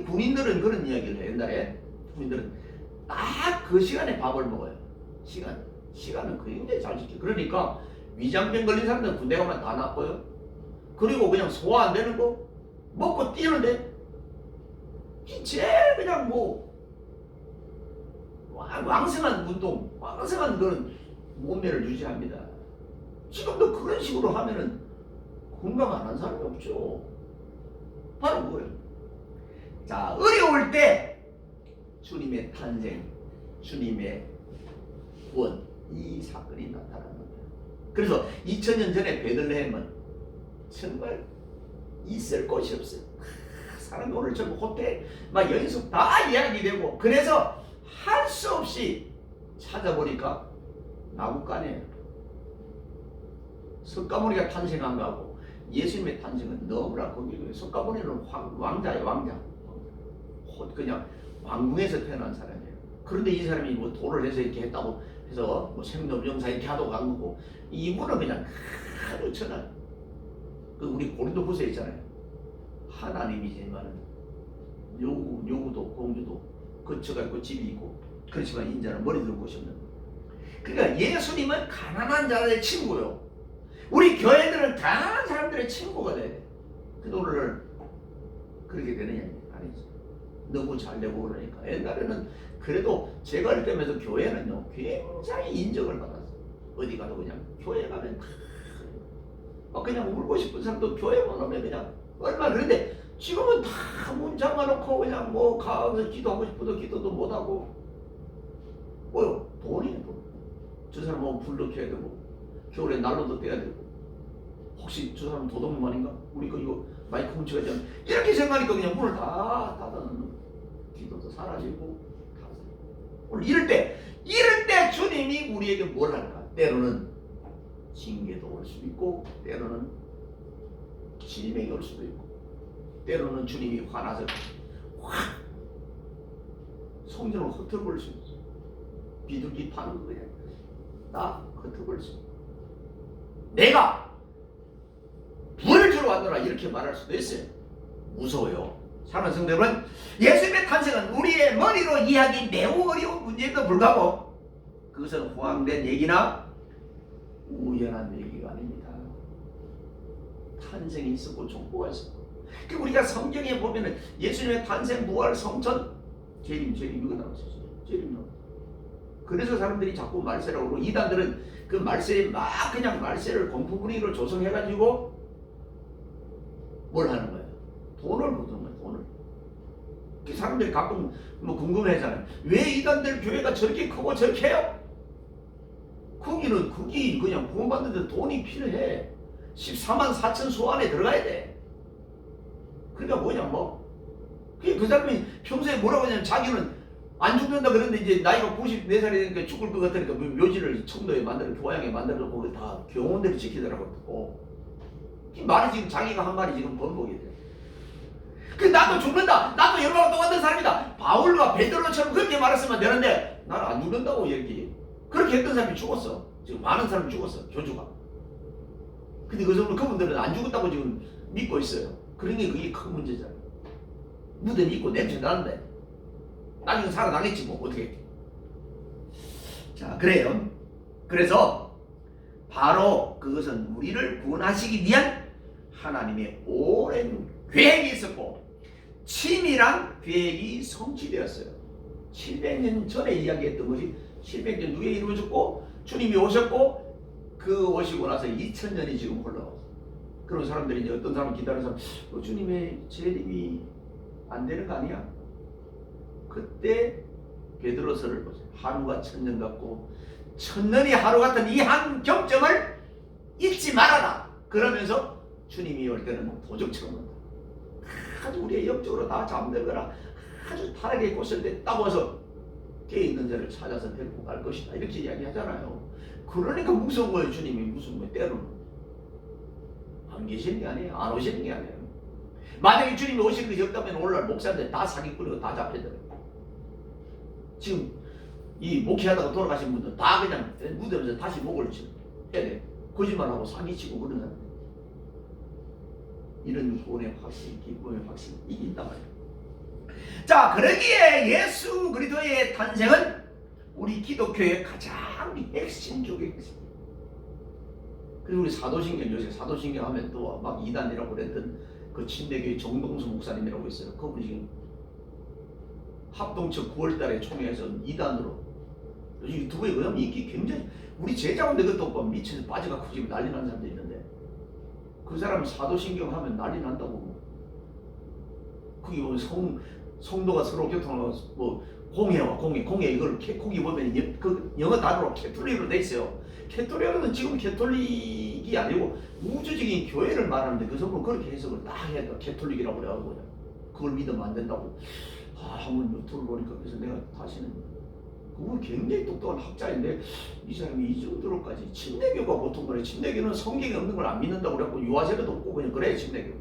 군인들은 그런 이야기를 해요. 옛날에 군인들은 딱 그 시간에 밥을 먹어요. 시간은 굉장히 잘 지켜. 그러니까 위장병 걸린 사람들은 군대 가면 다 나빠요. 그리고 그냥 소화 안 되는 거 먹고 뛰는데 제일 그냥 왕성한 운동, 왕성한 그런 몸매를 유지합니다. 지금도 그런 식으로 하면은 건강 안 한 사람이 없죠. 바로 그거예요. 자, 어려울 때 주님의 탄생, 주님의 구원, 이 사건이 나타나는 거예요. 그래서 2000년 전에 베들레헴은 정말 있을 곳이 없어요. 사람이 오늘 저 호텔 막 연습 다 이야기되고, 그래서 할 수 없이 찾아보니까 나국간이에요. 석가모니가 탄생한 거하고 예수님의 탄생은 너무나 거기고요. 석가모니는 왕자예요, 왕자. 그냥 왕궁에서 태어난 사람이에요. 그런데 이 사람이 뭐 돈을 내서 이렇게 했다고 해서 뭐 생로병사 이렇게 하도 간 거고, 이분은 그냥 하루 천한 우리 고린도후서에 있잖아요. 하나님이지만 요구도 공주도 거처가 있고 집이 있고, 그렇지만 인자는 머리 들 곳이 없는. 그러니까 예수님은 가난한 자들의 친구요. 우리 교회들은 가난한 사람들의 친구가 돼야 돼. 근데 오늘 그렇게 되느냐? 아니지. 너무 잘 되고 그러니까. 옛날에는 그래도 제가 할 때면서 교회는요 굉장히 인정을 받았어. 어디 가도 그냥 교회 가면 그냥 울고 싶은 사람도 교회만 오면 그냥 얼마나. 그런데 지금은 다 문 잠가놓고 그냥 뭐 가서 기도하고 싶어도 기도도 못하고, 뭐요? 돈이에요, 돈. 저 사람 뭐 불도 켜야 되고 겨울에 난로도 떼야 되고, 혹시 저 사람 도둑놈 아닌가? 우리 거 이거 마이크 훔쳐가지 않나? 이렇게 생각하니까 그냥 문을 다 닫아놓는, 기도도 사라지고. 오늘 이럴 때 주님이 우리에게 뭘 할까? 때로는 징계도 올 수도 있고, 때로는 질병이 올 수도 있고, 때로는 주님이 화나서 확 성전을 흩어버릴 수 있어. 비둘기 파는 거 그냥 다 흩어버릴 수 있어. 내가 부활을 주러 왔노라 이렇게 말할 수도 있어요. 무서워요. 사랑하는 성도 여러분, 예수님의 탄생은 우리의 머리로 이해하기 매우 어려운 문제에도 불구하고 그것은 호황된 얘기나 우연한 얘기가 아닙니다. 탄생이 있었고 족보가 있었고. 그 우리가 성경에 보면은 예수님의 탄생, 부활, 성천, 재림 이거 나왔어요. 재림 나왔어요. 그래서 사람들이 자꾸 말세라고 그러고, 이단들은 그 말세에 막 그냥 말세를 공포 분위기를 조성해가지고 뭘 하는 거예요? 돈을 부는 거예요. 돈을. 그 사람들이 가끔 뭐 궁금해하잖아요. 왜 이단들 교회가 저렇게 크고 저렇게 해요? 거기 그냥 구원받는데 돈이 필요해. 14만 4천 수 안에 들어가야 돼. 그러니까 뭐냐 뭐. 그 사람이 평소에 뭐라고 하냐면 자기는 안 죽는다 그랬는데 이제 나이가 94살이 되니까 죽을 것 같으니까 묘지를 청도에 만들어 교황에 만들어 거기 다 경호원들이 지키더라고. 이 말이 지금 자기가 한 말이 지금 번복이 돼. 그 나도 죽는다. 나도 여러분과 똑같은 사람이다. 바울과 베드로처럼 그렇게 말했으면 되는데 나는 안 죽는다고 이렇게. 그렇게 했던 사람이 죽었어. 지금 많은 사람이 죽었어. 교주가. 근데 그분들은 안 죽었다고 지금 믿고 있어요. 그러니 그게 큰 문제잖아요. 무덤 있고 냄새 나는데 나중에 살아나겠지 뭐 어떻게. 자, 그래요. 그래서 바로 그것은 우리를 구원하시기 위한 하나님의 오랜 계획이 있었고 치밀한 계획이 성취되었어요. 700년 전에 이야기했던 것이 700년 후에 이루어졌고 주님이 오셨고 그 오시고 나서 2000년이 지금 흘러가고, 그런 사람들이 이제 어떤 사람은 기다리는 사람, 주님의 재림이 안 되는 거 아니야? 그때 베드로서를 보세요. 하루가 1000년 같고 1000년이 하루 같은 이 한 경점을 잊지 말아라. 그러면서 주님이 올 때는 도적처럼 온다. 아주 우리의 영적으로 다 잠들거나 아주 타락의 곳을 딱 와서 깨 있는 자를 찾아서 데리고 갈 것이다. 이렇게 이야기하잖아요. 그러니까 무서운 거예요. 주님이 무서운 거예요. 때로는 안 계시는 게 아니에요. 안 오시는 게 아니에요. 만약에 주님이 오시는 것이 없다면 오늘날 목사님들 다 사기꾼이고 다 잡혀들어요. 지금 이 목회하다가 돌아가신 분들 다 그냥 무덤에서 다시 목을 해야 돼. 거짓말하고 사기치고 그러는 사람들. 이런 구원의 확신, 기쁨의 확신 이게 있단 말이에요. 자, 그러기에 예수 그리스도의 탄생은 우리 기독교의 가장 핵심 중의 핵심. 그리고 우리 사도신경, 요새 사도신경 하면 또 막 이단이라고 그랬던 그 침례교회 정동수 목사님이라고 있어요. 그분이 지금 합동측 9월달에 총회에서 이단으로 유튜브에 그러면 인기 굉장히, 우리 제자인데 그것도 미쳐서 빠져갖고 지금 난리 나는 사람들이 있는데, 그 사람은 사도신경 하면 난리 난다고. 그게 뭐 성도가 서로 교통하고 뭐 공회와 공회 이걸 거기 보면 그 영어 단어로 캐톨릭으로 돼 있어요. 캐톨릭은 지금 캐톨릭이 아니고 우주적인 교회를 말하는데 그 성분 그렇게 해석을 딱 해야 캐톨릭이라고 그래가지고 그걸 믿으면 안 된다고. 한번 유튜브를 보니까 그래서 내가 다시는, 그분 굉장히 똑똑한 학자인데 이 사람이 이 정도로까지, 침례교가 보통 그래. 침례교는 성경에 없는 걸 안 믿는다고 그래갖고 유아세례도 없고 그냥 그래. 침례교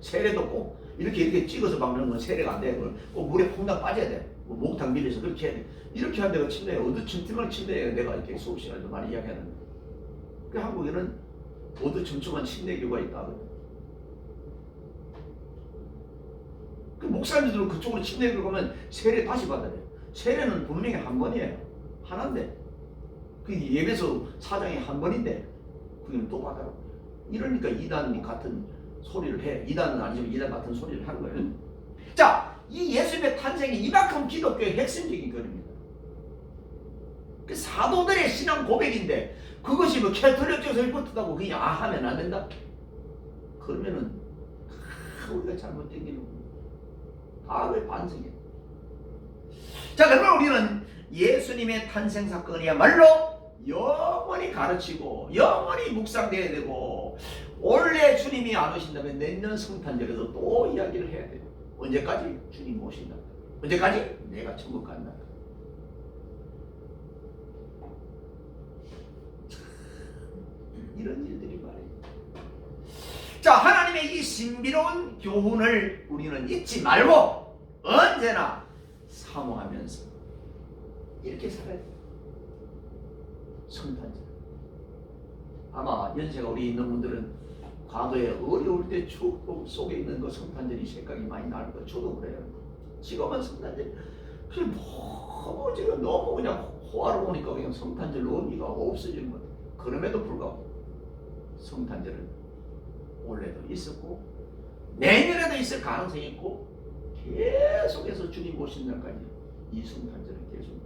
세례도 꼭 이렇게 찍어서 막는 건 세례가 안 돼. 꼭 물에 퐁당 빠져야 돼. 뭐 목탕 밀려서 그렇게 해야 돼. 이렇게 한 데가 침례, 어느 층층한 침례에 내가 이렇게 수업 시간에도 많이 이야기하는데, 그 한국에는 어느 층층한 침례교가 있다. 그 목사님들은 그쪽으로 침례교 가면 세례 다시 받아야 돼. 세례는 분명히 한 번이에요. 하나인데 그 예배소 사장이 한 번인데 그게 또 받아라. 이러니까 이단이 같은 소리를 해. 이단은 아니지만 이단 같은 소리를 하는 거예요. 자, 이 예수님의 탄생이 이만큼 기독교의 핵심적인 거입니다. 그 사도들의 신앙 고백인데 그것이 뭐 캐톨릭적에서 일부터다고 그냥 하면 안 된다? 그러면은 우리가 잘못된 게 다음에 반성해. 자, 그러면 우리는 예수님의 탄생 사건이야말로 영원히 가르치고 영원히 묵상돼야 되고, 원래 주님이 안 오신다면 내년 성탄절에도 또 이야기를 해야 돼요. 언제까지? 주님 오신다. 언제까지? 내가 천국 간다. 이런 일들이 말이에요. 자, 하나님의 이 신비로운 교훈을 우리는 잊지 말고 언제나 사모하면서 이렇게 살아야 돼요. 성탄절. 아마 연세가 우리 있는 분들은 과거에 어려울 때 추억 속에 있는 그 성탄절이 생각이 많이 날 거. 저도 그래요. 지금은 성탄절 너무 지금 너무 그냥 호화로우니까 그냥 성탄절 의미가 없어지는 거예요. 그럼에도 불구하고 성탄절은 올해도 있었고 내년에도 있을 가능성이 있고 계속해서 주님 오신 날까지 이 성탄절은 계속.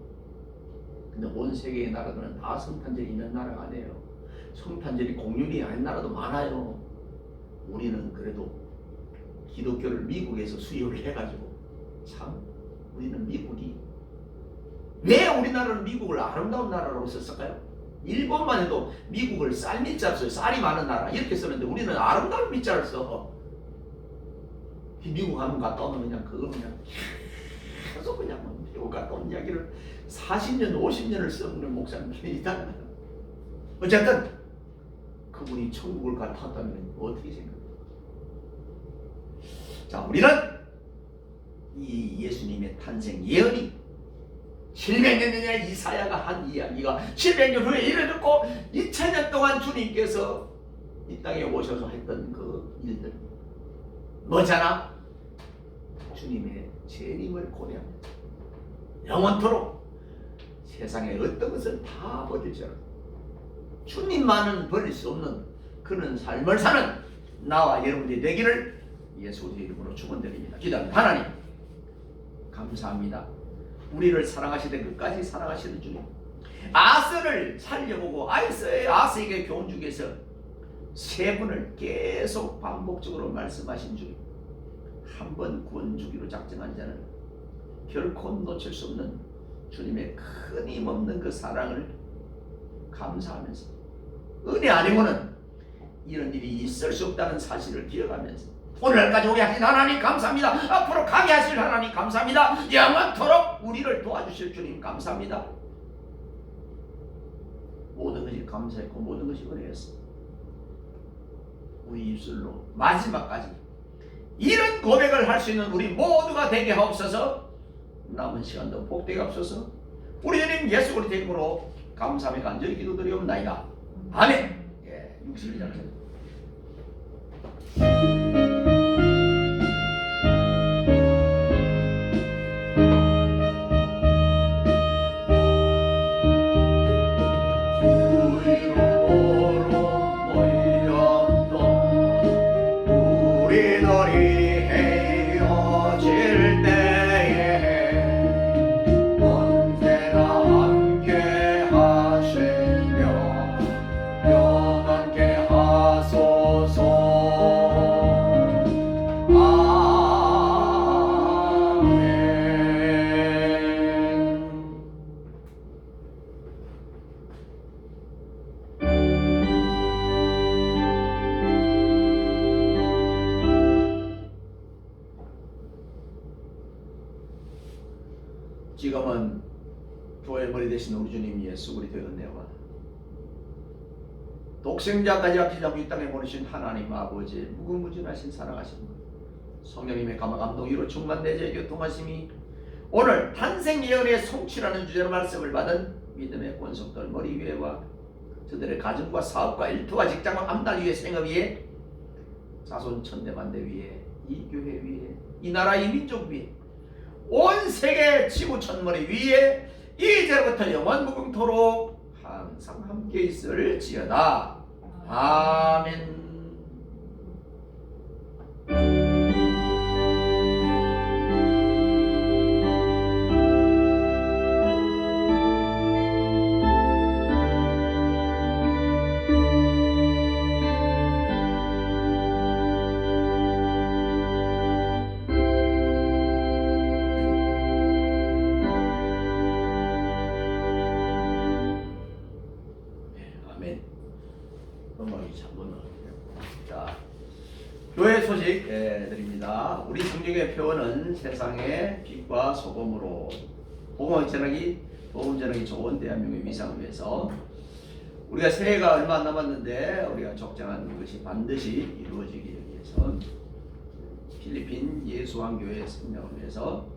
근데 온 세계의 나라들은 다 성탄절이 있는 나라가 아니에요. 성탄절이 공휴일이 아닌 나라도 많아요. 우리는 그래도 기독교를 미국에서 수입을 해가지고 참 우리는 미국이 왜 우리나라는 미국을 아름다운 나라로 썼을까요? 일본만 해도 미국을 쌀 밑자를 써요. 쌀이 많은 나라 이렇게 쓰는데 우리는 아름다운 밑자를 써. 미국 가면 갔다 오면 그냥 그거 그냥 계속 그냥 미국 갔다 온 이야기를 40년 50년을 써먹는 목사님들이 있다. 어쨌든 그분이 천국을 갔다 왔다면 어떻게 생각해요? 자, 우리는 이 예수님의 탄생 예언이 700년 전에 이사야가 한 이야기가 700년 후에 이르렀고 2000년 동안 주님께서 이 땅에 오셔서 했던 그 일들 뭐잖아? 주님의 재림을 고대합니다. 영원토록 세상에 어떤 것을 다 버릴 줄 알아. 주님만은 버릴 수 없는 그런 삶을 사는 나와 여러분들이 되기를 예수 이름으로 축원드립니다. 기도합니다. 하나님 감사합니다. 우리를 사랑하시되 끝까지 사랑하시는 주님, 아스를 살려보고 아스에게 교훈 주기 위해서 세 번을 계속 반복적으로 말씀하신 주님, 한 번 구원 주기로 작정한 자는 결코 놓칠 수 없는 주님의 끊임없는 그 사랑을 감사하면서 은혜 아니고는 이런 일이 있을 수 없다는 사실을 기억하면서 오늘날까지 오게 하신 하나님 감사합니다. 앞으로 가게 하실 하나님 감사합니다. 영원토록 우리를 도와주실 주님 감사합니다. 모든 것이 감사했고 모든 것이 은혜였어. 우리 입술로 마지막까지 이런 고백을 할 수 있는 우리 모두가 되게 하옵소서. 남은 시간도 복되게 하옵소서. 우리 주님 예수 그리스도의 이름으로 감사하며 간절히 기도드리옵나이다. 아멘. 62장 지금은 교회 머리 되신 우리 주님 예수 그리스도의 은혜와 독생자까지 아끼자고 이 땅에 보내신 하나님 아버지의 무궁무진하신 사랑하신 분, 성령님의 감동으로 충만되제 교통하심이 오늘 탄생 예언의 성취라는 주제로 말씀을 받은 믿음의 권속들 머리 위에와 저들의 가정과 사업과 일터와 직장과 암달 위에 생업 위에 자손 천대만대 위에 이 교회 위에 이 나라 이 민족 위에 온 세계 지구 천머리 위에 이제부터 영원 무궁토록 항상 함께 있을지어다. 아멘. 자, 교회 소식 드립니다. 우리 성경의 표현은 세상의 빛과 소금으로 복음을 전하기, 복음 전하기 좋은 대한민국의 위상을 위해서 우리가 새해가 얼마 안 남았는데 우리가 적정한 것이 반드시 이루어지기 위해서 필리핀 예수왕교회 성명을 위해서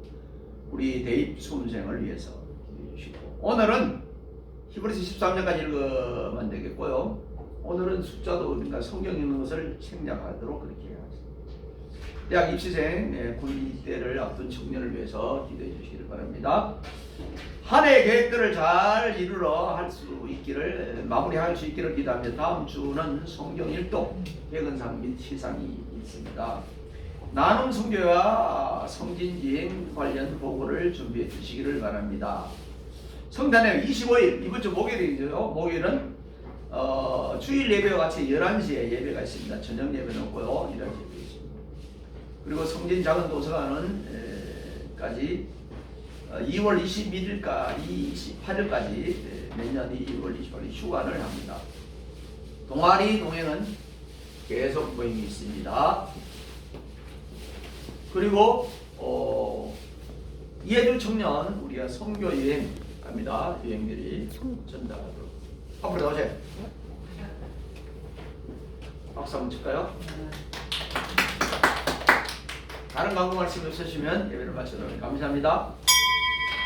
우리 대입 수험생을 위해서 기도해 주시고, 오늘은 히브리서 13장까지 읽으면 되겠고요. 오늘은 숫자도 그러니까 성경 읽는 것을 생략하도록 그렇게 하겠습니다. 대학 입시생, 군입대를 앞둔 청년을 위해서 기도해 주시기를 바랍니다. 한 해 계획들을 잘 이루러 할 수 있기를, 마무리할 수 있기를 기도하며 다음 주는 성경 일독, 백은상 및 시상이 있습니다. 나눔 선교와 성진기행 관련 보고를 준비해 주시기를 바랍니다. 성탄의 25일, 이번 주 목요일이죠. 목요일은 주일 예배와 같이 11시에 예배가 있습니다. 저녁 예배는 없고요. 이런 예배 있습니다. 그리고 성진 작은 도서관은 까지 2월 21일까지 28일까지 내년 2월 28일 휴관을 합니다. 동아리 동행은 계속 모임이 있습니다. 그리고 이해주 청년 우리가 선교 여행 갑니다. 여행들이 전달하도록. 앞으로 나오세요. 박수 한번 칠까요? 다른 광고 말씀 없으시면 예배를 마치도록 감사합니다.